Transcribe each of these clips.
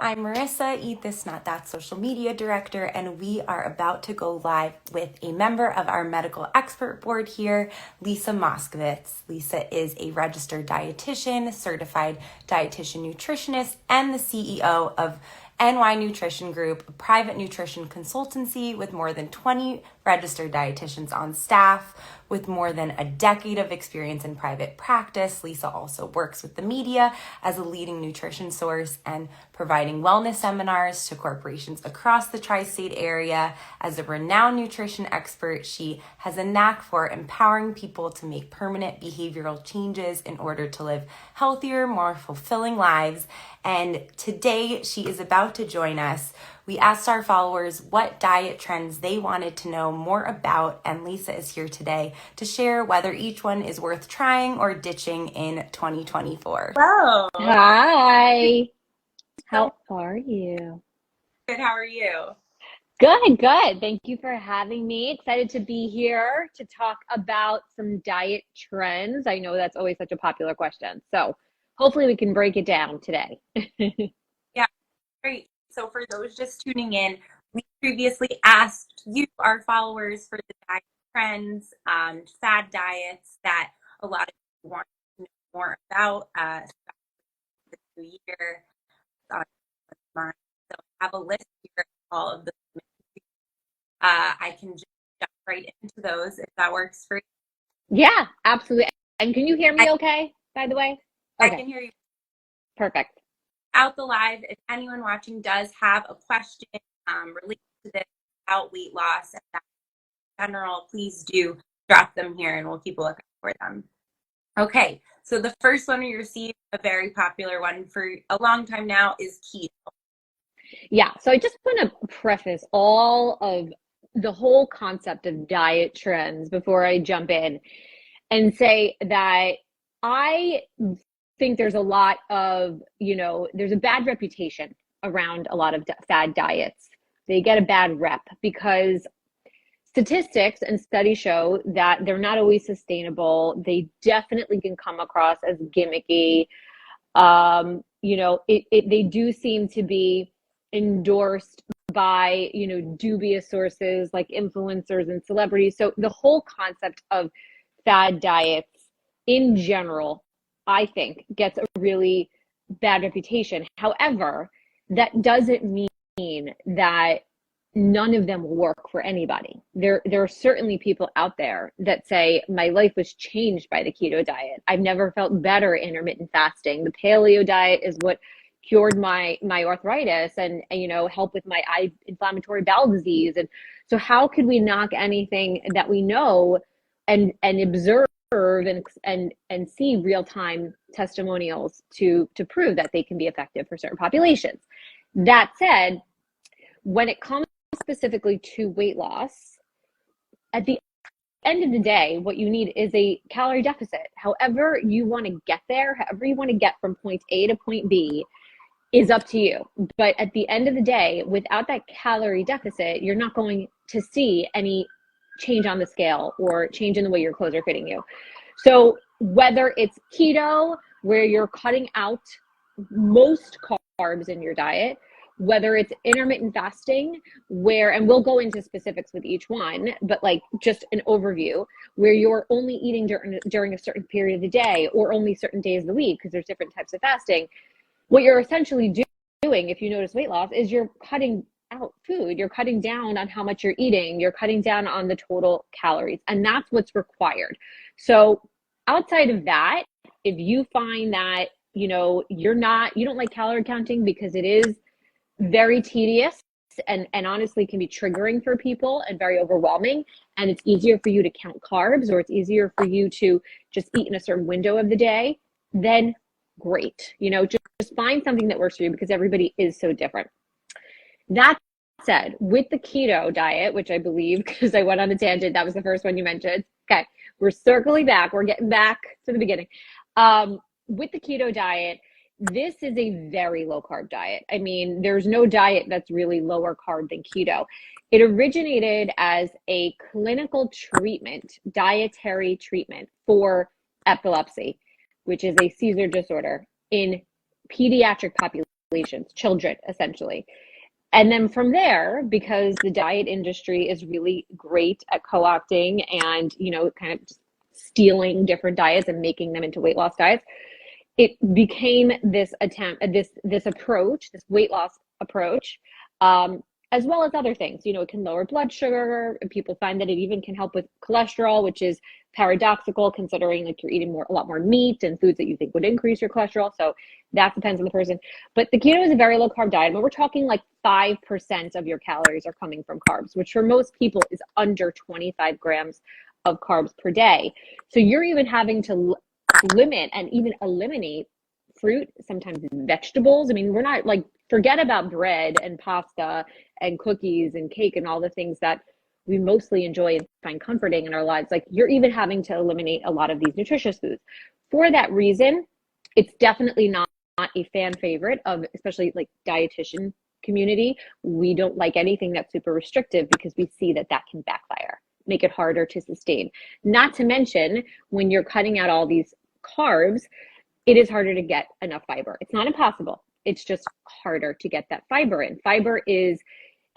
I'm Marissa, Eat This Not That social media director, and we are about to go live with a member of our medical expert board here, Lisa Moskovitz. Lisa is a registered dietitian, certified dietitian nutritionist, and the CEO of NY Nutrition Group, a private nutrition consultancy with more than 20 registered dietitians on staff. With more than a decade of experience in private practice, Lisa also works with the media as a leading nutrition source and providing wellness seminars to corporations across the tri-state area. As a renowned nutrition expert, she has a knack for empowering people to make permanent behavioral changes in order to live healthier, more fulfilling lives. And today she is about to join us. We asked our followers what diet trends they wanted to know more about, and Lisa is here today to share whether each one is worth trying or ditching in 2024. Hello. Hi. How are you? Good. How are you? Good, good. Thank you for having me. Excited to be here to talk about some diet trends. I know that's always such a popular question. So hopefully we can break it down today. Yeah, great. So for those just tuning in, we previously asked you, our followers, for the diet trends, fad diets that a lot of people want to know more about, the new year. On mine. So I have a list here of all of the. I can just jump right into those if that works for you. Yeah, absolutely. And can you hear me okay, by the way? I Okay, can hear you. perfect. Out the live, if anyone watching does have a question related to this about weight loss and that in general, please do drop them here and we'll keep a lookout for them. Okay, so the first one we received, a very popular one for a long time now, is keto. Yeah, so I just want to preface all of the whole concept of diet trends before I jump in and say that I think there's a lot of, there's a bad reputation around a lot of fad diets. They get a bad rep because statistics and studies show that they're not always sustainable. They definitely can come across as gimmicky. They do seem to be endorsed by, dubious sources like influencers and celebrities. So the whole concept of fad diets in general, I think, gets a really bad reputation. However, that doesn't mean that none of them will work for anybody. There are certainly people out there that say, my life was changed by the keto diet. I've never felt better intermittent fasting. The paleo diet is what cured my arthritis and helped with my inflammatory bowel disease. And so how could we knock anything that we know and observe and see real-time testimonials to prove that they can be effective for certain populations? That said, when it comes specifically to weight loss, at the end of the day, what you need is a calorie deficit. However you want to get there, however you want to get from point A to point B is up to you. But at the end of the day, without that calorie deficit, you're not going to see any change on the scale or change in the way your clothes are fitting you. So whether it's keto, where you're cutting out most carbs in your diet, whether it's intermittent fasting, and we'll go into specifics with each one, but like just an overview, where you're only eating during a certain period of the day or only certain days of the week, because there's different types of fasting. What you're essentially doing, if you notice weight loss, is you're cutting out food. You're cutting down on how much you're eating. You're cutting down on the total calories, and that's what's required. So outside of that, if you find that, you don't like calorie counting because it is very tedious and honestly can be triggering for people and very overwhelming, and it's easier for you to count carbs or it's easier for you to just eat in a certain window of the day, then great. Just find something that works for you because everybody is so different. That said, with the keto diet, which I believe, because I went on a tangent, that was the first one you mentioned. Okay, we're circling back. We're getting back to the beginning. With the keto diet, this is a very low carb diet. I mean, there's no diet that's really lower carb than keto. It originated as a clinical treatment, dietary treatment for epilepsy, which is a seizure disorder in pediatric populations, children, essentially. And then from there, because the diet industry is really great at co-opting and, kind of stealing different diets and making them into weight loss diets, it became this attempt, this approach, this weight loss approach, as well as other things. It can lower blood sugar. People find that it even can help with cholesterol, which is paradoxical considering like you're eating a lot more meat and foods that you think would increase your cholesterol. So that depends on the person. But the keto is a very low carb diet. But we're talking like 5% of your calories are coming from carbs, which for most people is under 25 grams of carbs per day. So you're even having to limit and even eliminate fruit, sometimes vegetables. I mean, we're not like, forget about bread and pasta and cookies and cake and all the things that we mostly enjoy and find comforting in our lives. Like, you're even having to eliminate a lot of these nutritious foods. For that reason, it's definitely not a fan favorite of, especially like dietitian community. We don't like anything that's super restrictive because we see that can backfire, make it harder to sustain. Not to mention, when you're cutting out all these carbs, it is harder to get enough fiber. It's not impossible. It's just harder to get that fiber in. Fiber is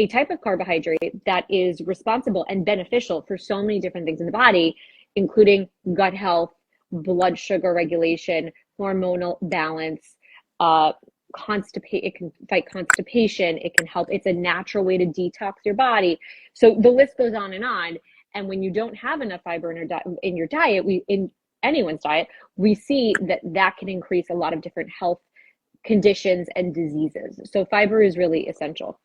a type of carbohydrate that is responsible and beneficial for so many different things in the body, including gut health, blood sugar regulation, hormonal balance, it can fight constipation. It can help. It's a natural way to detox your body. So the list goes on. And when you don't have enough fiber in your diet, in anyone's diet, we see that can increase a lot of different health conditions and diseases. So fiber is really essential.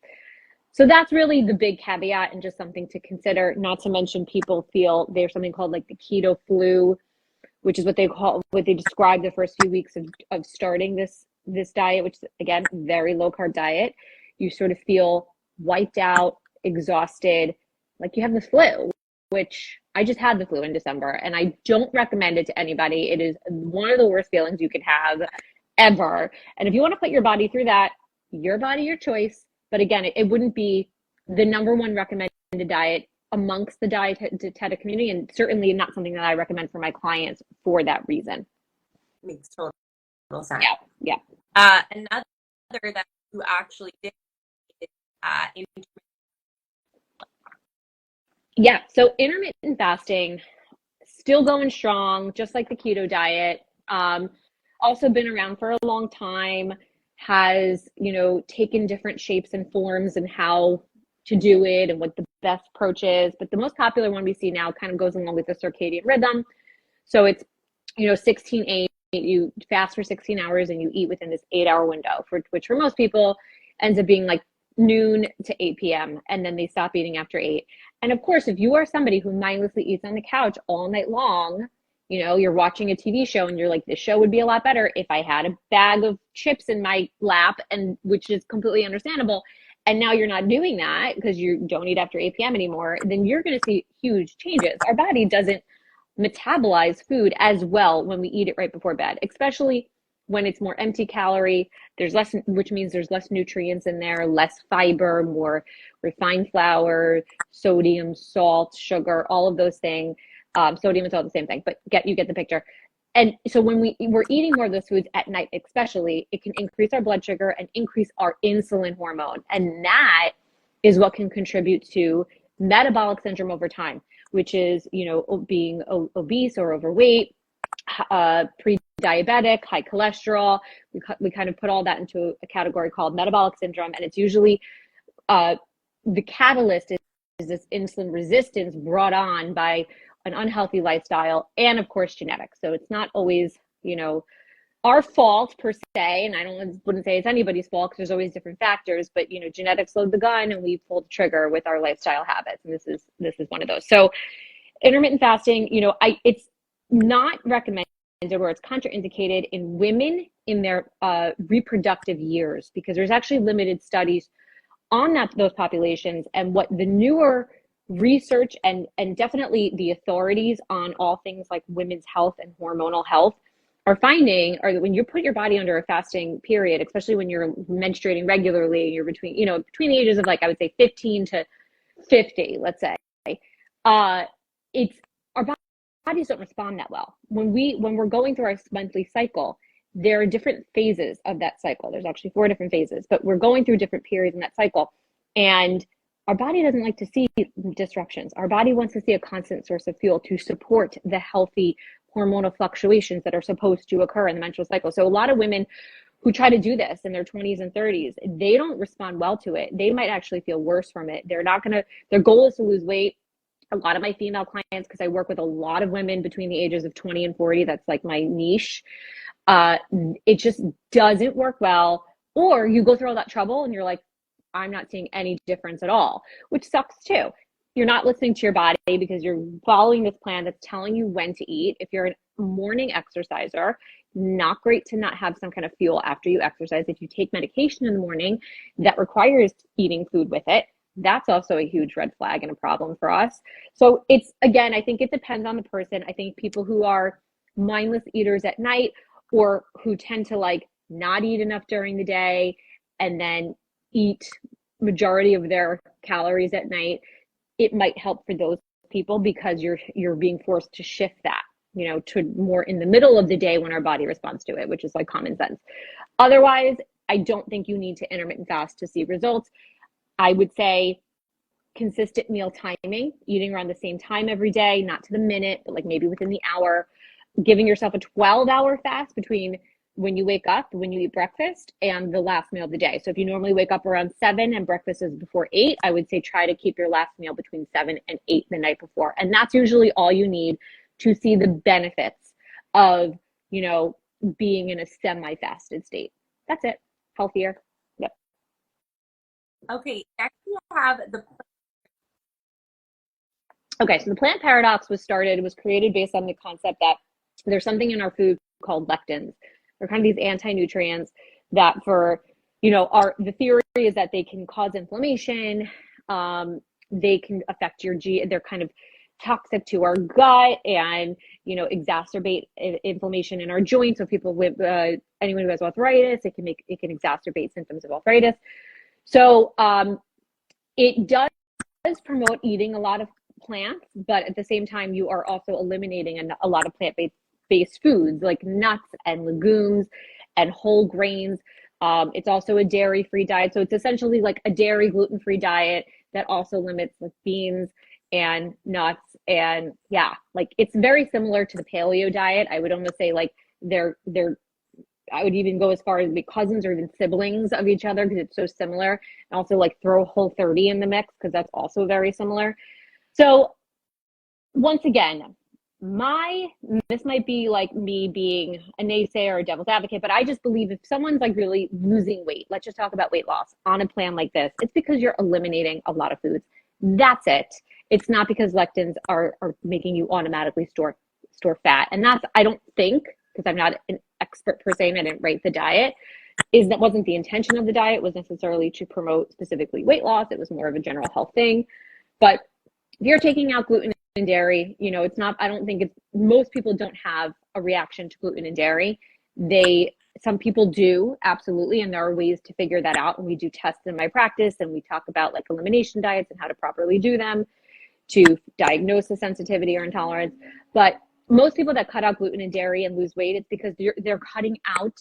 So that's really the big caveat and just something to consider. Not to mention, people feel there's something called like the keto flu, which is what they describe the first few weeks of starting this diet, which is, again, very low carb diet. You sort of feel wiped out, exhausted, like you have the flu, which I just had the flu in December, and I don't recommend it to anybody. It is one of the worst feelings you could have ever. And if you want to put your body through that, your body, your choice. But again, it wouldn't be the number one recommended diet amongst the dietetic community, and certainly not something that I recommend for my clients for that reason. Makes total sense. Yeah. Another that you actually did is Yeah, so intermittent fasting, still going strong, just like the keto diet. Also been around for a long time, has, taken different shapes and forms and how to do it and what the best approach is. But the most popular one we see now kind of goes along with the circadian rhythm. So it's, 16-8, you fast for 16 hours and you eat within this 8-hour window, which for most people ends up being like noon to 8 p.m. and then they stop eating after 8. And of course, if you are somebody who mindlessly eats on the couch all night long, you're watching a TV show and you're like, this show would be a lot better if I had a bag of chips in my lap, and which is completely understandable. And now you're not doing that because you don't eat after 8 p.m. anymore, then you're going to see huge changes. Our body doesn't metabolize food as well when we eat it right before bed, especially when it's more empty calorie. There's less, which means there's less nutrients in there, less fiber, more refined flour, sodium, salt, sugar, all of those things. Sodium is all the same thing, but you get the picture. And so when we're eating more of those foods at night, especially, it can increase our blood sugar and increase our insulin hormone. And that is what can contribute to metabolic syndrome over time, which is, being obese or overweight, pre-diabetic, high cholesterol. We kind of put all that into a category called metabolic syndrome. And it's usually the catalyst is this insulin resistance brought on by an unhealthy lifestyle and, of course, genetics. So it's not always, our fault per se, and I wouldn't say it's anybody's fault because there's always different factors, but, genetics load the gun and we pull the trigger with our lifestyle habits. And this is one of those. So intermittent fasting, it's not recommended or it's contraindicated in women in their reproductive years, because there's actually limited studies on those populations. And what the newer research and definitely the authorities on all things like women's health and hormonal health are finding are that when you put your body under a fasting period, especially when you're menstruating regularly, you're between the ages of, like, I would say 15 to 50, let's say, it's our bodies don't respond that well. When we're going through our monthly cycle, there are different phases of that cycle. There's actually 4 different phases, but we're going through different periods in that cycle. And our body doesn't like to see disruptions. Our body wants to see a constant source of fuel to support the healthy hormonal fluctuations that are supposed to occur in the menstrual cycle. So a lot of women who try to do this in their 20s and 30s, they don't respond well to it. They might actually feel worse from it. They're not going to, their goal is to lose weight. A lot of my female clients, because I work with a lot of women between the ages of 20 and 40, that's like my niche. It just doesn't work well. Or you go through all that trouble and you're like, I'm not seeing any difference at all, which sucks too. You're not listening to your body because you're following this plan that's telling you when to eat. If you're a morning exerciser, not great to not have some kind of fuel after you exercise. If you take medication in the morning that requires eating food with it, that's also a huge red flag and a problem for us. So it's, again, I think it depends on the person. I think people who are mindless eaters at night, or who tend to like not eat enough during the day and then eat majority of their calories at night, it might help for those people because you're being forced to shift that, you know, to more in the middle of the day when our body responds to it, which is like common sense. Otherwise, I don't think you need to intermittent fast to see results. I would say consistent meal timing, eating around the same time every day, not to the minute, but like maybe within the hour, giving yourself a 12-hour fast between when you wake up, when you eat breakfast, and the last meal of the day. So if you normally wake up around 7 and breakfast is before 8, I would say try to keep your last meal between 7 and 8 the night before. And that's usually all you need to see the benefits of, you know, being in a semi-fasted state. That's it. Healthier. Yep. Okay, next we have the Okay, so the plant paradox was created based on the concept that there's something in our food called lectins. They're kind of these anti-nutrients that the theory is that they can cause inflammation. They can affect they're kind of toxic to our gut and, you know, exacerbate inflammation in our joints. So people with, anyone who has arthritis, it can exacerbate symptoms of arthritis. So it does promote eating a lot of plants, but at the same time, you are also eliminating a lot of plant-based foods like nuts and legumes and whole grains. It's also a dairy-free diet. So it's essentially like a dairy gluten-free diet that also limits like beans and nuts. And yeah, like it's very similar to the paleo diet. I would almost say like I would even go as far as be cousins or even siblings of each other because it's so similar. And also like throw Whole30 in the mix because that's also very similar. So once again, this might be like me being a naysayer or a devil's advocate, but I just believe if someone's like really losing weight, let's just talk about weight loss on a plan like this, it's because you're eliminating a lot of foods. That's it. It's not because lectins are making you automatically store fat. And that's, I don't think, because I'm not an expert per se and I didn't write the diet, that wasn't the intention of the diet, was necessarily to promote specifically weight loss. It was more of a general health thing. But if you're taking out gluten and dairy, you know, it's not, I don't think most people don't have a reaction to gluten and dairy. Some people do, absolutely. And there are ways to figure that out. And we do tests in my practice and we talk about like elimination diets and how to properly do them to diagnose the sensitivity or intolerance. But most people that cut out gluten and dairy and lose weight, it's because they're cutting out,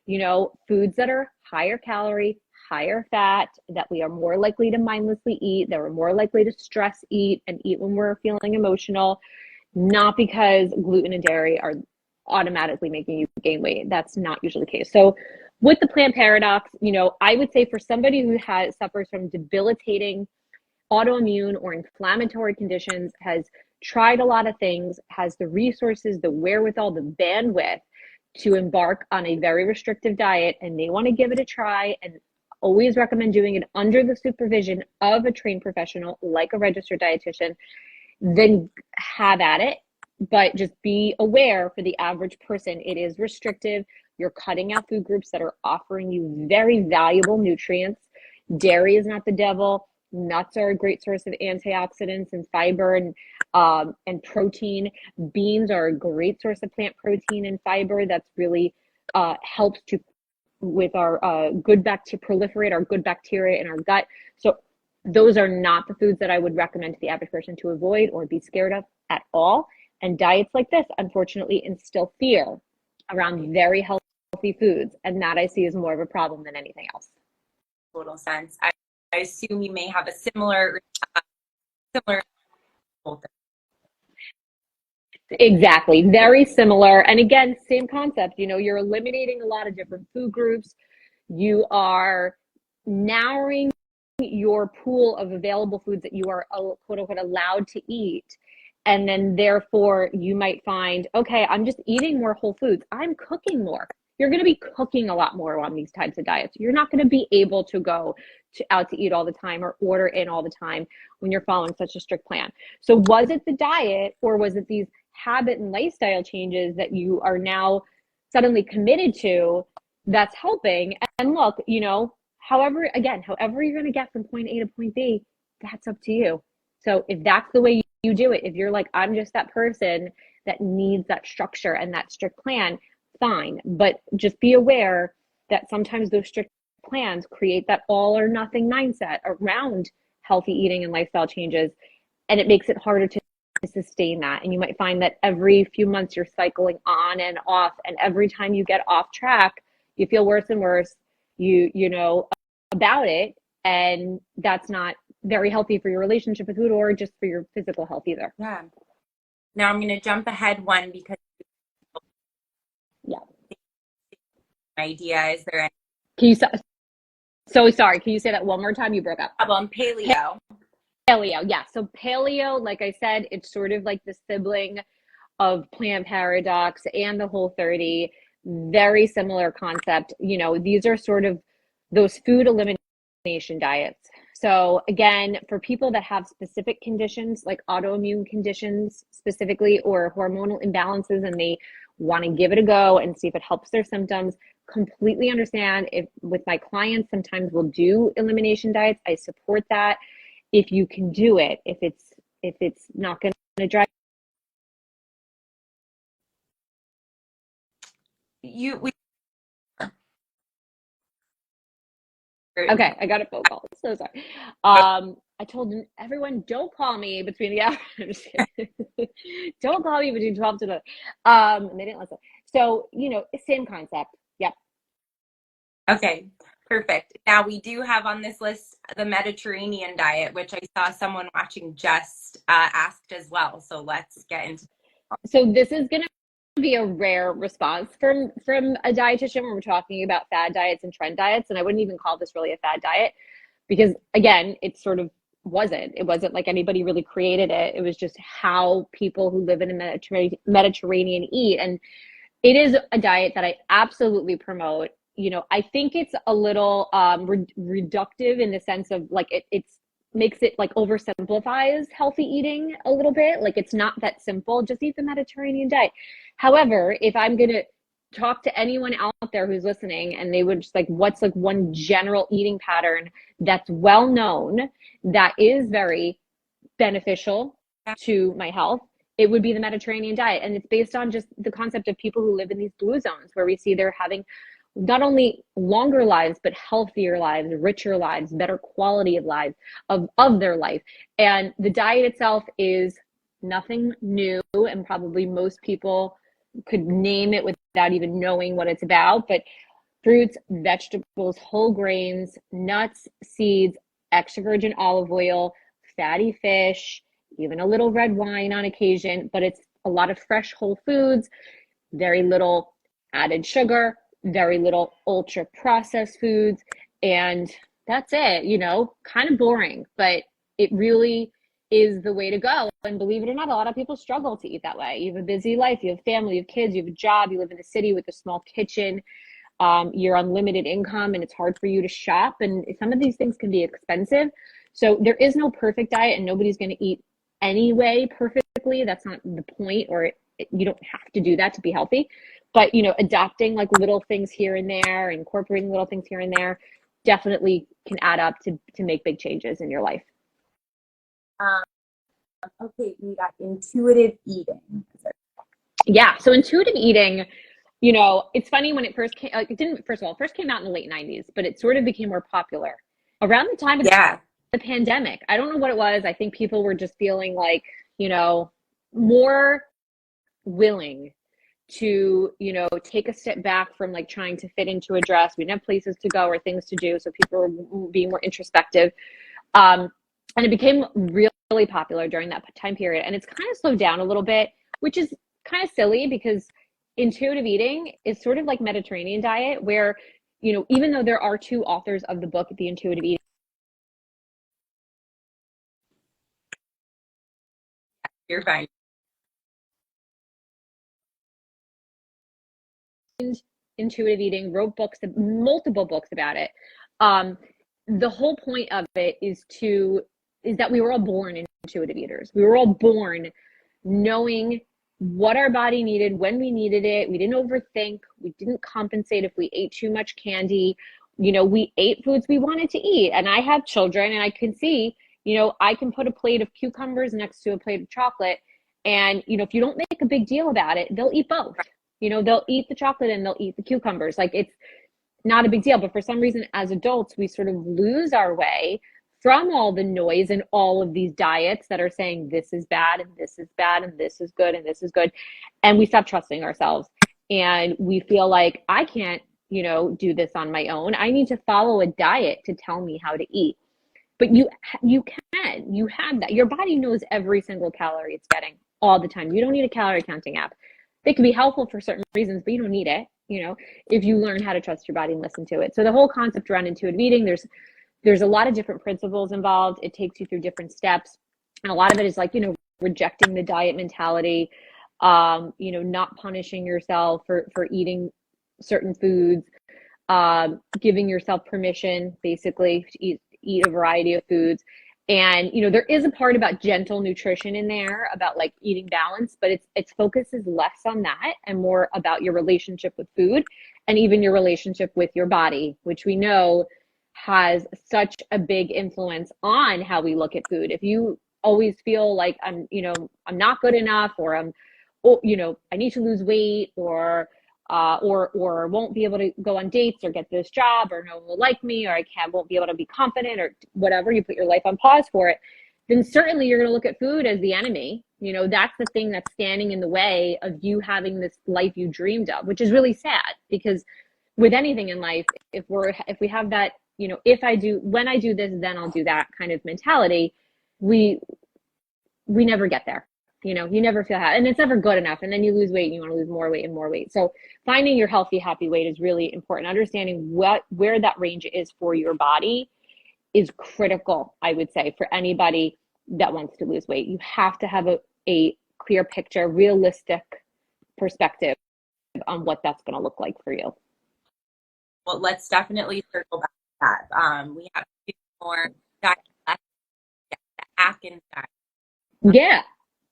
you know, foods that are higher calorie, higher fat, that we are more likely to mindlessly eat, that we're more likely to stress eat and eat when we're feeling emotional, not because gluten and dairy are automatically making you gain weight. That's not usually the case. So with the plant paradox, you know, I would say for somebody who suffers from debilitating autoimmune or inflammatory conditions, has tried a lot of things, has the resources, the wherewithal, the bandwidth to embark on a very restrictive diet, and they want to give it a try, and always recommend doing it under the supervision of a trained professional like a registered dietitian, then have at it. But just be aware, for the average person, it is restrictive. You're cutting out food groups that are offering you very valuable nutrients. Dairy is not the devil. Nuts are a great source of antioxidants and fiber and protein. Beans are a great source of plant protein and fiber that's really helps to with our proliferate our good bacteria in our gut. So those are not the foods that I would recommend to the average person to avoid or be scared of at all. And diets like this, unfortunately, instill fear around very healthy foods. And that I see as more of a problem than anything else. Total sense. I assume you may have a similar Exactly. Very similar. And again, same concept. You're eliminating a lot of different food groups. You are narrowing your pool of available foods that you are quote unquote allowed to eat. And then therefore you might find, okay, I'm just eating more whole foods. I'm cooking more. You're going to be cooking a lot more on these types of diets. You're not going to be able to go out to eat all the time or order in all the time when you're following such a strict plan. So was it the diet, or was it these habit and lifestyle changes that you are now suddenly committed to that's helping? And look, however you're going to get from point A to point B, that's up to you. So if that's the way you do it, if you're like, I'm just that person that needs that structure and that strict plan, fine. But just be aware that sometimes those strict plans create that all or nothing mindset around healthy eating and lifestyle changes. And it makes it harder to sustain that. And you might find that every few months you're cycling on and off. And every time you get off track, you feel worse and worse, you know about it. And that's not very healthy for your relationship with food or just for your physical health either. Yeah. Now I'm going to jump ahead one because idea. Is there any so sorry, can you say that one more time? You broke up. problem? Paleo. Yeah. So paleo, like I said, it's sort of like the sibling of plant paradox and the Whole30. Very similar concept. These are sort of those food elimination diets. So again, for people that have specific conditions like autoimmune conditions specifically, or hormonal imbalances, and they want to give it a go and see if it helps their symptoms, completely understand. If with my clients, sometimes we'll do elimination diets. I support that if you can do it. If it's not going to drive Okay, I got a phone call. So sorry. I told everyone, don't call me between the hours. I'm just kidding. Don't call me between 12 to 2. And they didn't listen. So, same concept. Yep. Okay, perfect. Now we do have on this list the Mediterranean diet, which I saw someone watching just asked as well. So let's get into. So this is going to be a rare response from a dietitian when we're talking about fad diets and trend diets. And I wouldn't even call this really a fad diet because, again, it sort of it wasn't like anybody really created it. It was just how people who live in the Mediterranean eat. And it is a diet that I absolutely promote. I think it's a little reductive in the sense of like it's makes it like oversimplifies healthy eating a little bit. Like it's not that simple. Just eat the Mediterranean diet. However, if I'm going to talk to anyone out there who's listening and they would just like, what's like one general eating pattern that's well known that is very beneficial to my health, it would be the Mediterranean diet. And it's based on just the concept of people who live in these blue zones where we see they're having not only longer lives, but healthier lives, richer lives, better quality of lives of their life. And the diet itself is nothing new. And probably most people could name it without even knowing what it's about, but fruits, vegetables, whole grains, nuts, seeds, extra virgin olive oil, fatty fish, even a little red wine on occasion, but it's a lot of fresh whole foods, very little added sugar, very little ultra processed foods. And that's it, kind of boring, but it really is the way to go. And believe it or not, a lot of people struggle to eat that way. You have a busy life, you have family, you have kids, you have a job, you live in a city with a small kitchen, you're on limited income and it's hard for you to shop. And some of these things can be expensive. So there is no perfect diet and nobody's going to eat anyway perfectly. That's not the point, or you don't have to do that to be healthy. But, adopting like little things here and there, incorporating little things here and there definitely can add up to make big changes in your life. Okay, we got intuitive eating. Yeah, so intuitive eating, it's funny when it first came, first came out in the late 90s, but it sort of became more popular around the time of the pandemic. I don't know what it was. I think people were just feeling like, more willing to, you know, take a step back from like trying to fit into a dress. We didn't have places to go or things to do. So people were being more introspective. And it became really popular during that time period. And it's kind of slowed down a little bit, which is kind of silly because intuitive eating is sort of like Mediterranean diet, where, you know, even though there are two authors of the book, The Intuitive Eating, You're fine. intuitive eating, wrote books, multiple books about it. The whole point of it is that we were all born intuitive eaters. We were all born knowing what our body needed, when we needed it. We didn't overthink. We didn't compensate if we ate too much candy. You know, we ate foods we wanted to eat. And I have children and I can see, you know, I can put a plate of cucumbers next to a plate of chocolate. And, you know, if you don't make a big deal about it, they'll eat both. You know, they'll eat the chocolate and they'll eat the cucumbers. Like, it's not a big deal. But for some reason, as adults, we sort of lose our way from all the noise and all of these diets that are saying this is bad and this is bad and this is good and this is good. And we stop trusting ourselves. And we feel like, I can't, you know, do this on my own. I need to follow a diet to tell me how to eat. But you have that. Your body knows every single calorie it's getting all the time. You don't need a calorie counting app. They can be helpful for certain reasons, but you don't need it, you know, if you learn how to trust your body and listen to it. So the whole concept around intuitive eating, there's a lot of different principles involved. It takes you through different steps. And a lot of it is like, you know, rejecting the diet mentality, you know, not punishing yourself for eating certain foods, giving yourself permission basically to eat a variety of foods. And, you know, there is a part about gentle nutrition in there, about like eating balance, but its focus is less on that and more about your relationship with food and even your relationship with your body, which we know has such a big influence on how we look at food. If you always feel like I'm not good enough, or you know, I need to lose weight, or won't be able to go on dates or get this job, or no one will like me, or won't be able to be confident, or whatever, you put your life on pause for it, then certainly you're going to look at food as the enemy. You know, that's the thing that's standing in the way of you having this life you dreamed of, which is really sad, because with anything in life, if we have that, you know, when I do this, then I'll do that kind of mentality, we never get there. You know, you never feel happy, and it's never good enough. And then you lose weight and you want to lose more weight and more weight. So finding your healthy, happy weight is really important. Understanding where that range is for your body is critical, I would say, for anybody that wants to lose weight. You have to have a clear picture, realistic perspective on what that's going to look like for you. Well, let's definitely circle back to that. We have to do more diet, the Atkins diet. Yeah.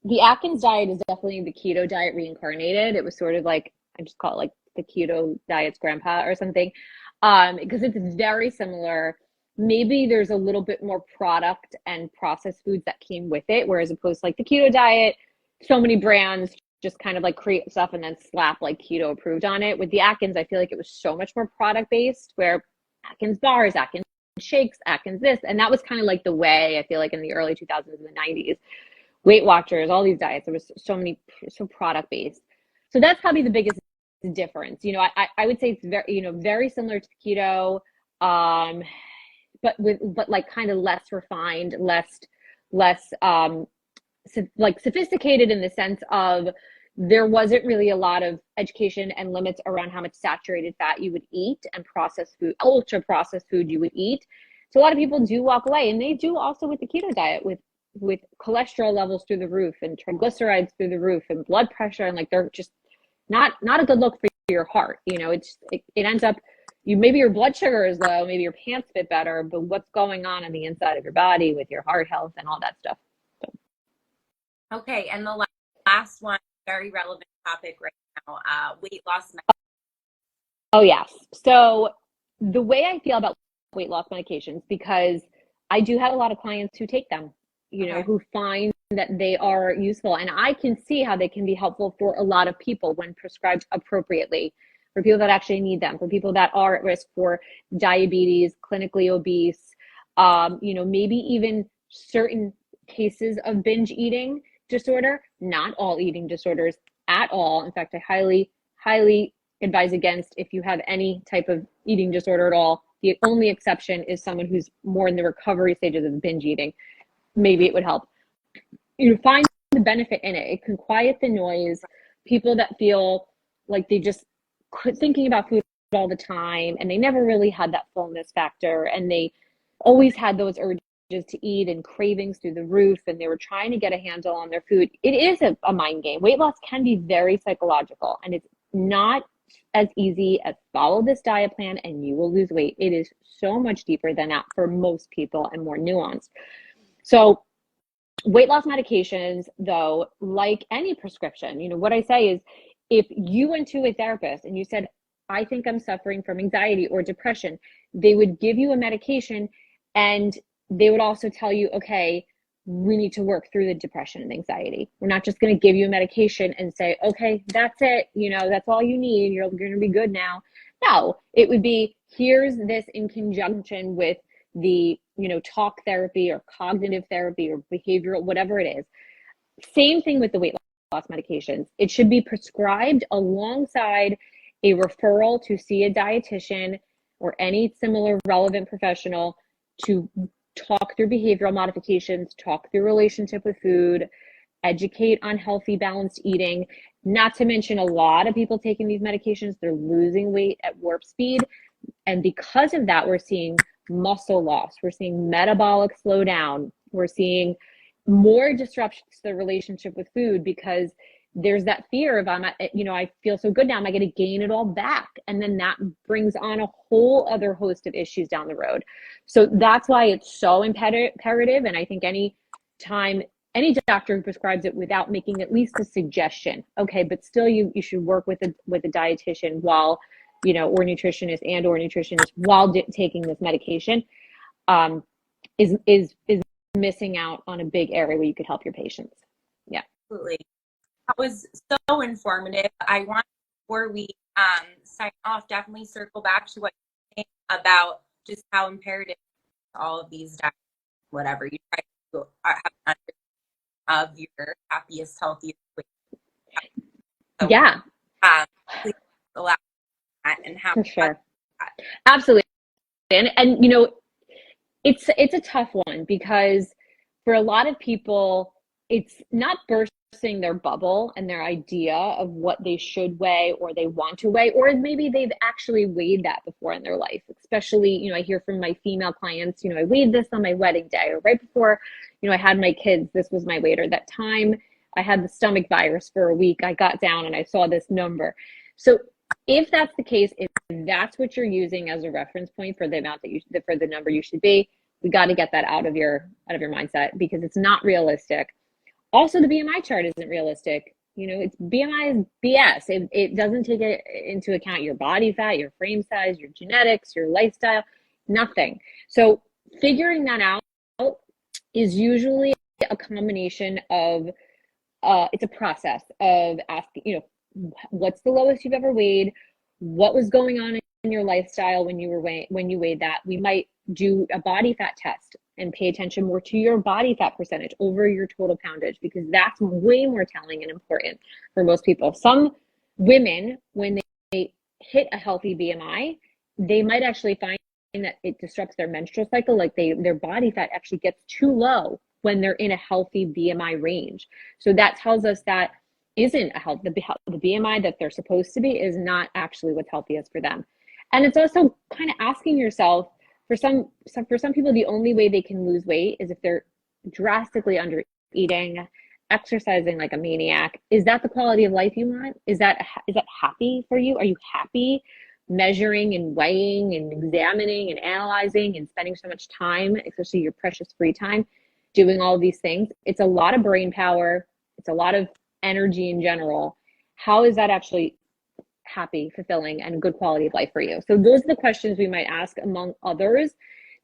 The Atkins diet is definitely the keto diet reincarnated. It was sort of like, I just call it like the keto diet's grandpa or something, because it's very similar. Maybe there's a little bit more product and processed foods that came with it, whereas opposed to like the keto diet, so many brands just kind of like create stuff and then slap like keto approved on it. With the Atkins, I feel like it was so much more product based, where Atkins bars, Atkins shakes, Atkins this, and that was kind of like the way, I feel like, in the early 2000s and the 90s. Weight Watchers, all these diets, there was so product based. So that's probably the biggest difference. You know, I would say it's very, you know, very similar to keto, but like kind of less refined, less like sophisticated, in the sense of there wasn't really a lot of education and limits around how much saturated fat you would eat and processed food, ultra processed food you would eat. So a lot of people do walk away, and they do also with the keto diet, with cholesterol levels through the roof and triglycerides through the roof and blood pressure, and like they're just not a good look for your heart. You know, it ends up, maybe your blood sugar is low, maybe your pants fit better, but what's going on the inside of your body with your heart health and all that stuff. So. Okay, and the last one, very relevant topic right now, weight loss. Oh yes. So the way I feel about weight loss medications, because I do have a lot of clients who take them, you know, who find that they are useful. And I can see how they can be helpful for a lot of people when prescribed appropriately, for people that actually need them, for people that are at risk for diabetes, clinically obese, you know, maybe even certain cases of binge eating disorder. Not all eating disorders at all. In fact, I highly advise against if you have any type of eating disorder at all. The only exception is someone who's more in the recovery stages of binge eating. Maybe it would help. You find the benefit in it. It can quiet the noise. People that feel like they just thinking about food all the time and they never really had that fullness factor, and they always had those urges to eat and cravings through the roof, and they were trying to get a handle on their food. It is a mind game. Weight loss can be very psychological, and it's not as easy as follow this diet plan and you will lose weight. It is so much deeper than that for most people and more nuanced. So weight loss medications, though, like any prescription, what I say is, if you went to a therapist and you said, I think I'm suffering from anxiety or depression, they would give you a medication, and they would also tell you, okay, we need to work through the depression and anxiety. We're not just going to give you a medication and say, okay, that's it. That's all you need. You're going to be good now. No, it would be, here's this in conjunction with the, talk therapy or cognitive therapy or behavioral, whatever it is. Same thing with the weight loss medications. It should be prescribed alongside a referral to see a dietitian or any similar relevant professional to talk through behavioral modifications, talk through relationship with food, educate on healthy, balanced eating. Not to mention, a lot of people taking these medications, they're losing weight at warp speed. And because of that, we're seeing muscle loss. We're seeing metabolic slowdown. We're seeing more disruptions to the relationship with food, because there's that fear of, I feel so good now, am I going to gain it all back? And then that brings on a whole other host of issues down the road. So that's why it's so imperative. And I think any doctor who prescribes it without making at least a suggestion, okay, but still you should work with a dietitian while, or nutritionist while taking this medication, is missing out on a big area where you could help your patients. Yeah. Absolutely. That was so informative. I want, before we sign off, definitely circle back to what you're saying about just how imperative all of these diets, whatever you try to have an understanding of your happiest, healthiest weight. So, yeah. Please allow that and how. For sure. Absolutely. And it's a tough one, because for a lot of people, it's not bursting their bubble and their idea of what they should weigh or they want to weigh, or maybe they've actually weighed that before in their life. Especially, I hear from my female clients, I weighed this on my wedding day, or right before, I had my kids, this was my weight, or that time I had the stomach virus for a week, I got down and I saw this number. So if that's the case, if that's what you're using as a reference point for the amount for the number you should be, we got to get that out of your mindset, because it's not realistic. Also, the BMI chart isn't realistic. It's BMI is BS. It doesn't take into account your body fat, your frame size, your genetics, your lifestyle, nothing. So figuring that out is usually a combination of, it's a process of asking, what's the lowest you've ever weighed? What was going on in your lifestyle when you weighed that? We might do a body fat test and pay attention more to your body fat percentage over your total poundage, because that's way more telling and important for most people. Some women, when they hit a healthy BMI, they might actually find that it disrupts their menstrual cycle. Like their body fat actually gets too low when they're in a healthy BMI range. So that tells us that isn't a health. The BMI that they're supposed to be is not actually what's healthiest for them. And it's also kind of asking yourself, for some people, the only way they can lose weight is if they're drastically under eating, exercising like a maniac. Is that the quality of life you want? Is that happy for you? Are you happy measuring and weighing and examining and analyzing and spending so much time, especially your precious free time, doing all of these things? It's a lot of brain power. It's a lot of energy in general. How is that actually happy, fulfilling, and good quality of life for you? So those are the questions we might ask, among others,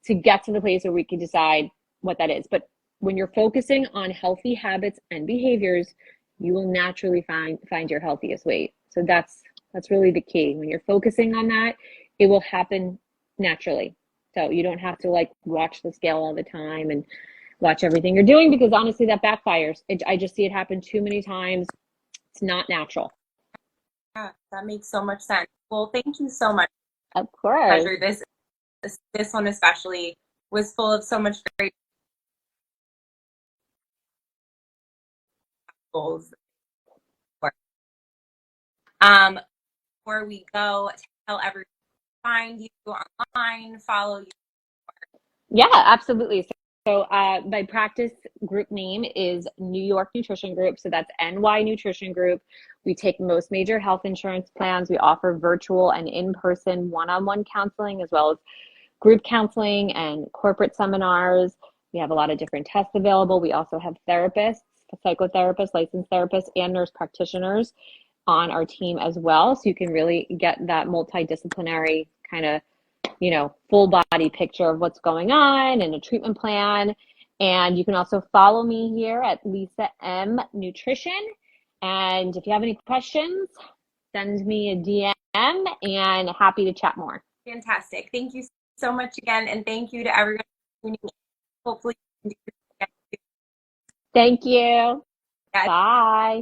to get to the place where we can decide what that is. But when you're focusing on healthy habits and behaviors, you will naturally find your healthiest weight. So that's really the key. When you're focusing on that, it will happen naturally. So you don't have to watch the scale all the time and watch everything you're doing, because honestly that backfires. I just see it happen too many times. It's not natural. Yeah, that makes so much sense. Well, thank you so much. Of course. Pleasure. This one especially was full of so much great goals. Before we go, tell everyone to find you online, follow you. Yeah, absolutely. So my practice group name is New York Nutrition Group. So that's NY Nutrition Group. We take most major health insurance plans. We offer virtual and in-person one-on-one counseling, as well as group counseling and corporate seminars. We have a lot of different tests available. We also have therapists, psychotherapists, licensed therapists, and nurse practitioners on our team as well. So you can really get that multidisciplinary kind of, full body picture of what's going on and a treatment plan. And you can also follow me here at Lisa M Nutrition. And if you have any questions, send me a DM and happy to chat more. Fantastic. Thank you so much again. And thank you to everyone tuning in. Hopefully, thank you. Yes. Bye.